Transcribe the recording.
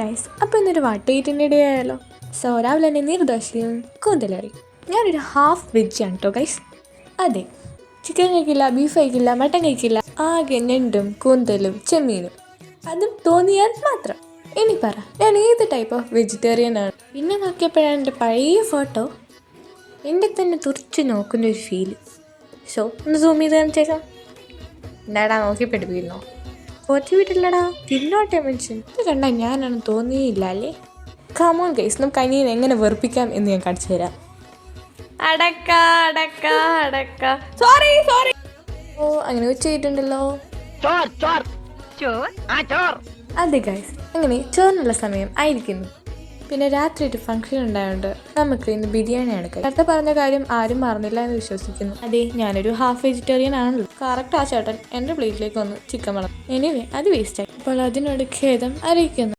Guys, അപ്പോൾ ഇന്നൊരു വട്ടേറ്റിൻ്റെ day ആയാലോ. സോ രാവിലെ തന്നെ നീർദോശയും കൂന്തലറി. ഞാനൊരു ഹാഫ് വെജാണ് കേട്ടോ ഗൈസ്. അതെ, ചിക്കൻ കഴിക്കില്ല, ബീഫ് കഴിക്കില്ല, മട്ടൻ കഴിക്കില്ല, ആകെ ഞണ്ടും കൂന്തലും ചെമ്മീനും. അതും തോന്നിയാൽ മാത്രം. ഇനി പറ, ഞാൻ ഏത് ടൈപ്പ് ഓഫ് വെജിറ്റേറിയൻ ആണ്? പിന്നെ നോക്കിയപ്പോഴാണ് എൻ്റെ പഴയ ഫോട്ടോ എൻ്റെ തന്നെ തുറച്ച് നോക്കുന്നൊരു ഫീല്. സോ ഒന്ന് സൂം ചെയ്ത് കാണിച്ചേക്കാം. എന്താടാ നോക്കി പഠിപ്പിക്കുന്നോ? കൊച്ചു വീട്ടിലടാ, തിന്നോട്ടെ മനുഷ്യൻ. ഇത് കണ്ടാൽ ഞാനാണ് തോന്നിയില്ല അല്ലേ? കമോൺ ഗൈസ്, നമുക്ക് അനിയനെ എങ്ങനെ വെറുപ്പിക്കാം എന്ന് ഞാൻ കാണിച്ചു തരാം. അടക്ക അടക്ക അടക്ക, സോറി സോറി. ഓ, അങ്ങനെ ഉച്ചയിട്ടുണ്ടല്ലോ. അതെ ഗൈസ്, അങ്ങനെ ചോറിനുള്ള സമയം ആയിരിക്കുന്നു. പിന്നെ രാത്രി ഒരു ഫംഗ്ഷൻ ഉണ്ടായതുകൊണ്ട് നമുക്ക് ഇന്ന് ബിരിയാണിയാണ്. നേരത്തെ പറഞ്ഞ കാര്യം ആരും മറന്നില്ല എന്ന് വിശ്വസിക്കുന്നു. അതെ, ഞാനൊരു ഹാഫ് വെജിറ്റേറിയൻ ആണല്ലോ. കറക്റ്റ് ആ ചേട്ടൻ എൻ്റെ പ്ലേറ്റിലേക്ക് വന്ന് ചിക്കൻ വളർന്നു. എനിവേ, അത് വേസ്റ്റായി. അപ്പോൾ അതിനോട് ഖേദം അറിയിക്കുന്നു.